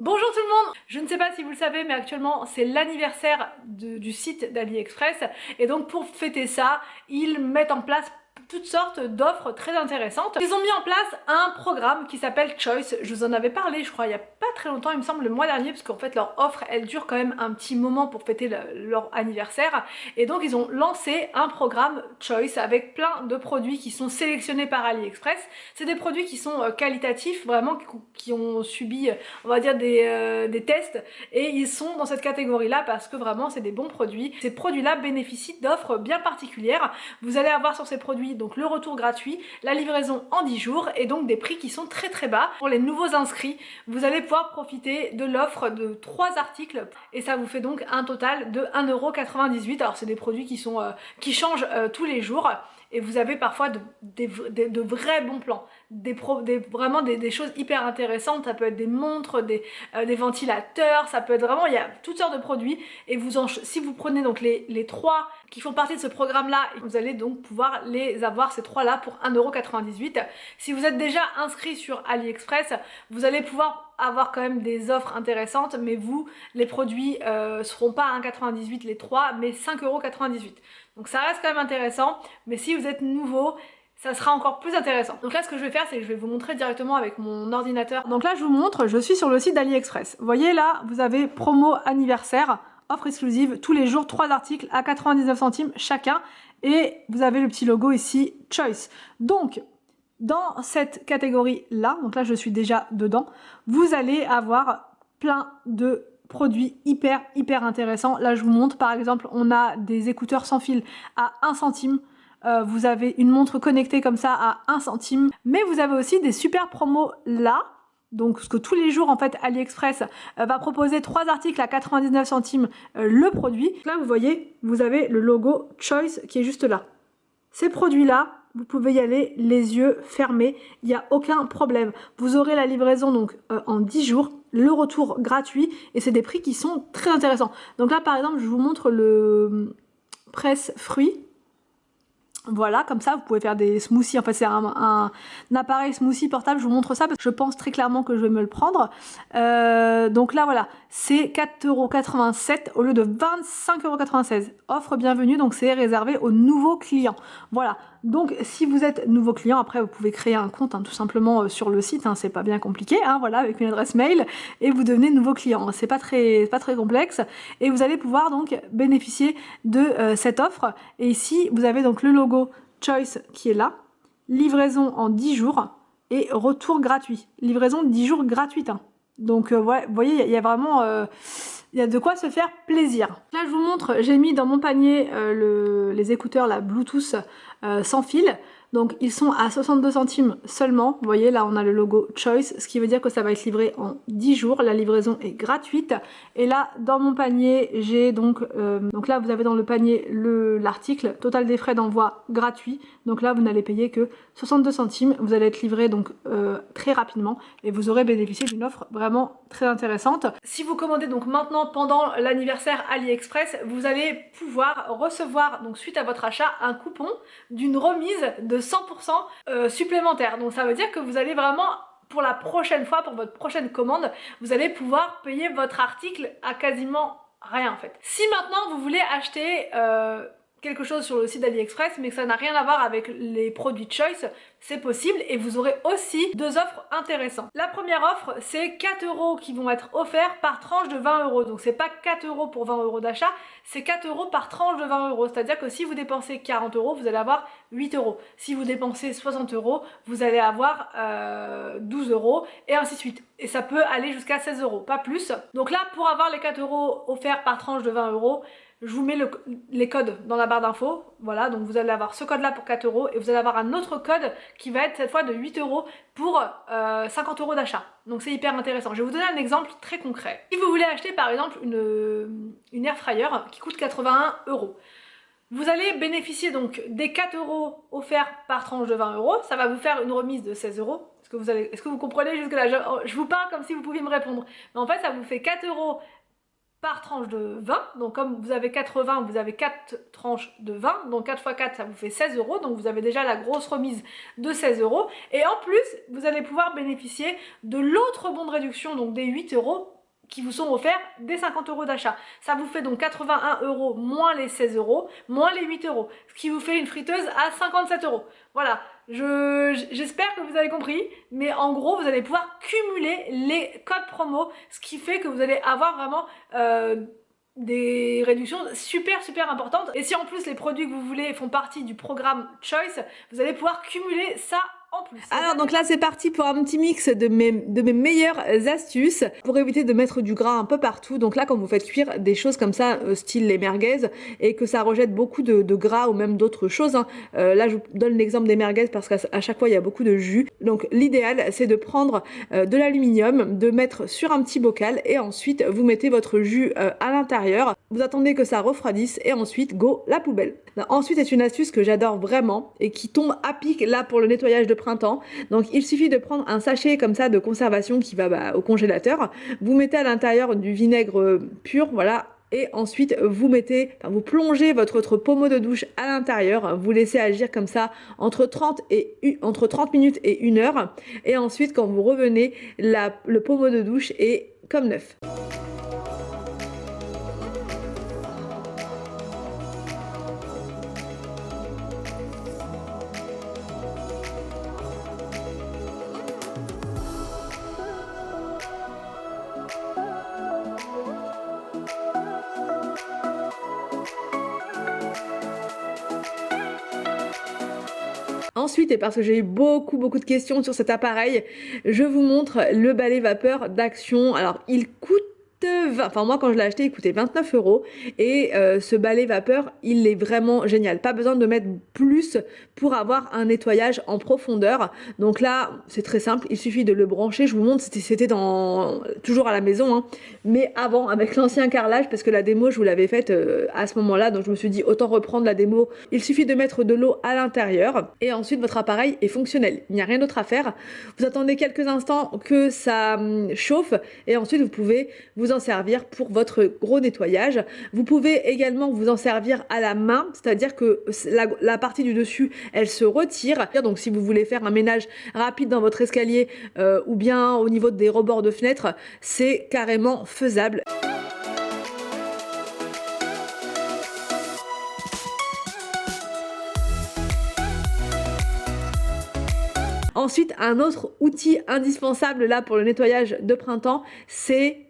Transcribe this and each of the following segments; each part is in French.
Bonjour tout le monde! Je ne sais pas si vous le savez, mais actuellement c'est l'anniversaire du site d'AliExpress et donc pour fêter ça, ils mettent en place toutes sortes d'offres très intéressantes. Ils ont mis en place un programme qui s'appelle Choice. Je vous en avais parlé, je crois, il y a pas très longtemps, il me semble le mois dernier, parce qu'en fait leur offre, elle dure quand même un petit moment pour fêter leur anniversaire. Et donc ils ont lancé un programme Choice avec plein de produits qui sont sélectionnés par AliExpress. C'est des produits qui sont qualitatifs, vraiment, qui ont subi, on va dire, des tests, et ils sont dans cette catégorie-là parce que vraiment c'est des bons produits. Ces produits-là bénéficient d'offres bien particulières. Vous allez avoir sur ces produits donc le retour gratuit, la livraison en 10 jours et donc des prix qui sont très bas. Pour les nouveaux inscrits, vous allez pouvoir profiter de l'offre de 3 articles et ça vous fait donc un total de 1,98 €. Alors c'est des produits qui changent tous les jours. Et vous avez parfois de vrais bons plans, vraiment des choses hyper intéressantes. Ça peut être des montres, des ventilateurs, ça peut être vraiment, il y a toutes sortes de produits. Et si vous prenez donc les 3 qui font partie de ce programme là, vous allez donc pouvoir les avoir, ces 3 là, pour 1,98 €. Si vous êtes déjà inscrit sur AliExpress, vous allez pouvoir avoir quand même des offres intéressantes, mais vous, les produits seront pas à 1,98 € les 3, mais 5,98 €. Donc ça reste quand même intéressant, mais si vous êtes nouveau, ça sera encore plus intéressant. Donc là, ce que je vais faire, c'est que je vais vous montrer directement avec mon ordinateur. Donc là, je vous montre, je suis sur le site d'AliExpress. Vous voyez là, vous avez promo anniversaire, offre exclusive, tous les jours, 3 articles à 99 centimes chacun. Et vous avez le petit logo ici, Choice. Donc, dans cette catégorie-là, donc là, je suis déjà dedans, vous allez avoir plein de produits hyper intéressants. Là, je vous montre, par exemple, on a des écouteurs sans fil à 1 centime. Vous avez une montre connectée comme ça à 1 centime. Mais vous avez aussi des super promos là. Donc, parce que tous les jours, en fait, AliExpress va proposer 3 articles à 99 centimes le produit. Là, vous voyez, vous avez le logo Choice qui est juste là. Ces produits-là, vous pouvez y aller les yeux fermés, il n'y a aucun problème. Vous aurez la livraison donc en 10 jours, le retour gratuit, et c'est des prix qui sont très intéressants. Donc là, par exemple, je vous montre le presse fruits. Voilà, comme ça, vous pouvez faire des smoothies. En fait, c'est un appareil smoothie portable. Je vous montre ça parce que je pense très clairement que je vais me le prendre. Donc là, voilà, c'est 4,87 € au lieu de 25,96 €. Offre bienvenue, donc c'est réservé aux nouveaux clients. Voilà, donc si vous êtes nouveau client, après, vous pouvez créer un compte tout simplement sur le site. C'est pas bien compliqué, voilà, avec une adresse mail, et vous devenez nouveau client. C'est pas très complexe. Et vous allez pouvoir donc bénéficier de cette offre. Et ici, vous avez donc le logo Choice qui est là, livraison en 10 jours et retour gratuit. Livraison 10 jours gratuite. Donc ouais, vous voyez, il y a vraiment il y a de quoi se faire plaisir. Là, je vous montre, j'ai mis dans mon panier les écouteurs la Bluetooth sans fil. Donc ils sont à 62 centimes seulement. Vous voyez, là on a le logo Choice, ce qui veut dire que ça va être livré en 10 jours. La livraison est gratuite. Et là, dans mon panier, j'ai donc là vous avez dans le panier l'article, total des frais d'envoi gratuit. Donc là, vous n'allez payer que 62 centimes. Vous allez être livré donc très rapidement et vous aurez bénéficié d'une offre vraiment très intéressante. Si vous commandez donc maintenant pendant l'anniversaire AliExpress, vous allez pouvoir recevoir, donc suite à votre achat, un coupon d'une remise de 100% supplémentaire. Donc ça veut dire que vous allez vraiment, pour la prochaine fois, pour votre prochaine commande, vous allez pouvoir payer votre article à quasiment rien en fait. Si maintenant vous voulez acheter quelque chose sur le site d'AliExpress mais que ça n'a rien à voir avec les produits Choice, c'est possible, et vous aurez aussi 2 offres intéressantes. La première offre, c'est 4 € qui vont être offerts par tranche de 20 €. Donc c'est pas 4 € pour 20 € d'achat, c'est 4 € par tranche de 20 €. C'est-à-dire que si vous dépensez 40 €, vous allez avoir 8 €. Si vous dépensez 60 €, vous allez avoir 12 € et ainsi de suite. Et ça peut aller jusqu'à 16 €, pas plus. Donc là, pour avoir les 4 € offerts par tranche de 20 €, je vous mets les codes dans la barre d'infos. Voilà, donc vous allez avoir ce code là pour 4 € et vous allez avoir un autre code qui va être cette fois de 8 € pour 50 € d'achat. Donc c'est hyper intéressant. Je vais vous donner un exemple très concret. Si vous voulez acheter par exemple une air fryer qui coûte 81 €, vous allez bénéficier donc des 4 € offerts par tranche de 20 €. Ça va vous faire une remise de 16 €. Est-ce que vous comprenez jusque là? Je vous parle comme si vous pouviez me répondre. Mais en fait, ça vous fait 4 € par tranche de 20, donc comme vous avez 80, vous avez 4 tranches de 20, donc 4 x 4 ça vous fait 16 €, donc vous avez déjà la grosse remise de 16 €, et en plus vous allez pouvoir bénéficier de l'autre bon de réduction, donc des 8 € qui vous sont offerts des 50 € d'achat. Ça vous fait donc 81 € moins les 16 € moins les 8 €, ce qui vous fait une friteuse à 57 €. Voilà, j'espère que vous avez compris, mais en gros vous allez pouvoir cumuler les codes promo, ce qui fait que vous allez avoir vraiment des réductions super importantes. Et si en plus les produits que vous voulez font partie du programme Choice, vous allez pouvoir cumuler ça en plus. Alors donc là c'est parti pour un petit mix de mes meilleures astuces pour éviter de mettre du gras un peu partout. Donc là quand vous faites cuire des choses comme ça style les merguez et que ça rejette beaucoup de gras ou même d'autres choses, hein. Là je vous donne l'exemple des merguez parce qu'à chaque fois il y a beaucoup de jus. Donc l'idéal c'est de prendre de l'aluminium, de mettre sur un petit bocal et ensuite vous mettez votre jus à l'intérieur. Vous attendez que ça refroidisse et ensuite go la poubelle. Ensuite c'est une astuce que j'adore vraiment et qui tombe à pic là pour le nettoyage de printemps. Donc il suffit de prendre un sachet comme ça de conservation qui va au congélateur. Vous mettez à l'intérieur du vinaigre pur, voilà. Et ensuite vous plongez votre pommeau de douche à l'intérieur, vous laissez agir comme ça entre 30 minutes et 1 heure. Et ensuite quand vous revenez, le pommeau de douche est comme neuf. Ensuite, et parce que j'ai eu beaucoup de questions sur cet appareil, je vous montre le balai vapeur d'Action. Alors il coûte enfin moi quand je l'ai acheté il coûtait 29 € et ce balai vapeur il est vraiment génial, pas besoin de mettre plus pour avoir un nettoyage en profondeur. Donc là c'est très simple, il suffit de le brancher. Je vous montre, c'était toujours à la maison hein, mais avant avec l'ancien carrelage parce que la démo je vous l'avais faite à ce moment là, donc je me suis dit autant reprendre la démo. Il suffit de mettre de l'eau à l'intérieur et ensuite votre appareil est fonctionnel, il n'y a rien d'autre à faire. Vous attendez quelques instants que ça chauffe et ensuite vous pouvez vous en servir pour votre gros nettoyage. Vous pouvez également vous en servir à la main, c'est-à-dire que la partie du dessus elle se retire. Donc si vous voulez faire un ménage rapide dans votre escalier ou bien au niveau des rebords de fenêtres, c'est carrément faisable. Ensuite, un autre outil indispensable là pour le nettoyage de printemps, c'est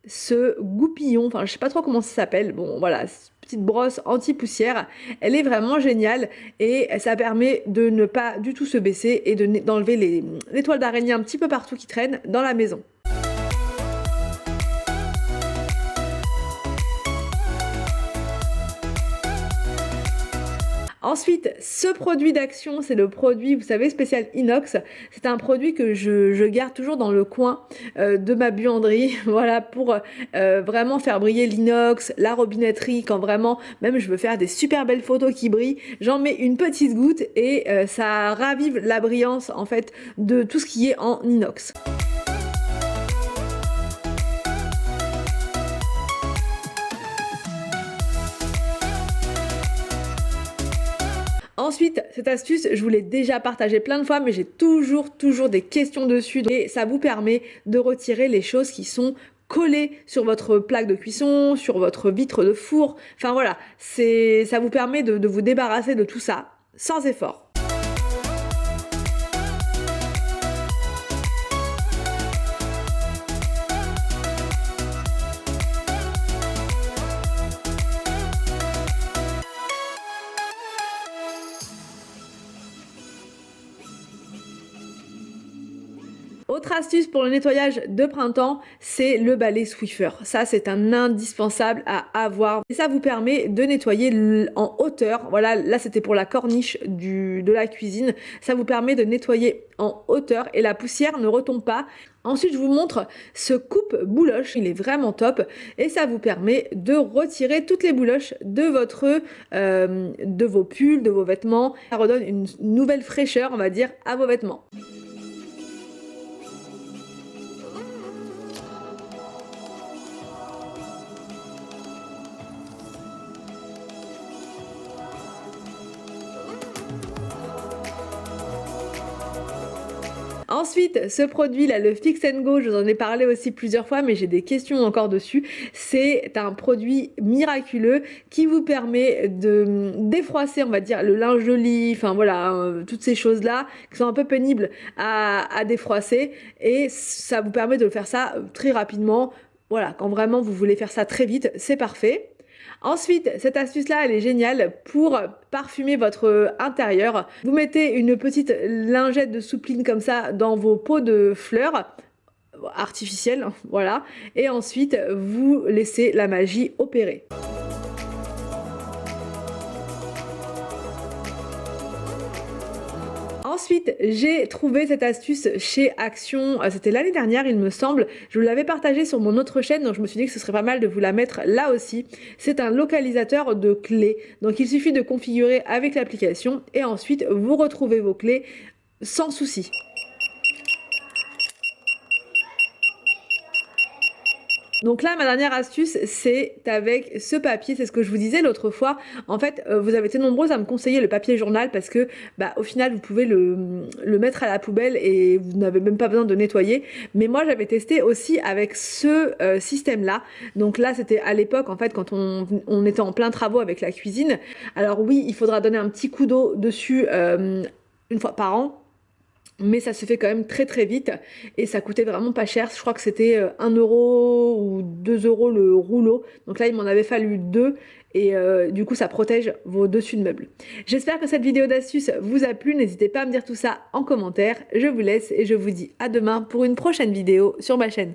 ce goupillon, enfin je sais pas trop comment ça s'appelle, bon voilà, petite brosse anti-poussière, elle est vraiment géniale et ça permet de ne pas du tout se baisser et d'enlever les toiles d'araignée un petit peu partout qui traînent dans la maison. Ensuite, ce produit d'Action, c'est le produit, vous savez, spécial inox. C'est un produit que je garde toujours dans le coin de ma buanderie, voilà, pour vraiment faire briller l'inox, la robinetterie, quand vraiment, même je veux faire des super belles photos qui brillent, j'en mets une petite goutte et ça ravive la brillance, en fait, de tout ce qui est en inox. Ensuite, cette astuce, je vous l'ai déjà partagée plein de fois, mais j'ai toujours des questions dessus. Et ça vous permet de retirer les choses qui sont collées sur votre plaque de cuisson, sur votre vitre de four. Enfin voilà, ça vous permet de vous débarrasser de tout ça sans effort. Autre astuce pour le nettoyage de printemps, c'est le balai Swiffer. Ça, c'est un indispensable à avoir. Et ça vous permet de nettoyer en hauteur. Voilà, là, c'était pour la corniche de la cuisine. Ça vous permet de nettoyer en hauteur et la poussière ne retombe pas. Ensuite, je vous montre ce coupe-bouloche. Il est vraiment top et ça vous permet de retirer toutes les bouloches de vos pulls, de vos vêtements. Ça redonne une nouvelle fraîcheur, on va dire, à vos vêtements. Ensuite, ce produit là, le Fix and Go, je vous en ai parlé aussi plusieurs fois, mais j'ai des questions encore dessus. C'est un produit miraculeux qui vous permet de défroisser, on va dire, le linge de lit, enfin voilà, toutes ces choses-là qui sont un peu pénibles à défroisser, et ça vous permet de faire ça très rapidement. Voilà, quand vraiment vous voulez faire ça très vite, c'est parfait. Ensuite, cette astuce-là, elle est géniale pour parfumer votre intérieur. Vous mettez une petite lingette de soupline comme ça dans vos pots de fleurs artificielles, voilà, et ensuite vous laissez la magie opérer. Ensuite, j'ai trouvé cette astuce chez Action, c'était l'année dernière il me semble, je vous l'avais partagée sur mon autre chaîne, donc je me suis dit que ce serait pas mal de vous la mettre là aussi. C'est un localisateur de clés, donc il suffit de configurer avec l'application et ensuite vous retrouvez vos clés sans souci. Donc là, ma dernière astuce, c'est avec ce papier, c'est ce que je vous disais l'autre fois. En fait, vous avez été nombreuses à me conseiller le papier journal parce que, au final, vous pouvez le mettre à la poubelle et vous n'avez même pas besoin de nettoyer. Mais moi, j'avais testé aussi avec ce système-là. Donc là, c'était à l'époque, en fait, quand on était en plein travaux avec la cuisine. Alors oui, il faudra donner un petit coup d'eau dessus une fois par an. Mais ça se fait quand même très très vite et ça coûtait vraiment pas cher. Je crois que c'était 1 euro ou 2 euros le rouleau. Donc là, il m'en avait fallu 2 et du coup, ça protège vos dessus de meubles. J'espère que cette vidéo d'astuce vous a plu. N'hésitez pas à me dire tout ça en commentaire. Je vous laisse et je vous dis à demain pour une prochaine vidéo sur ma chaîne.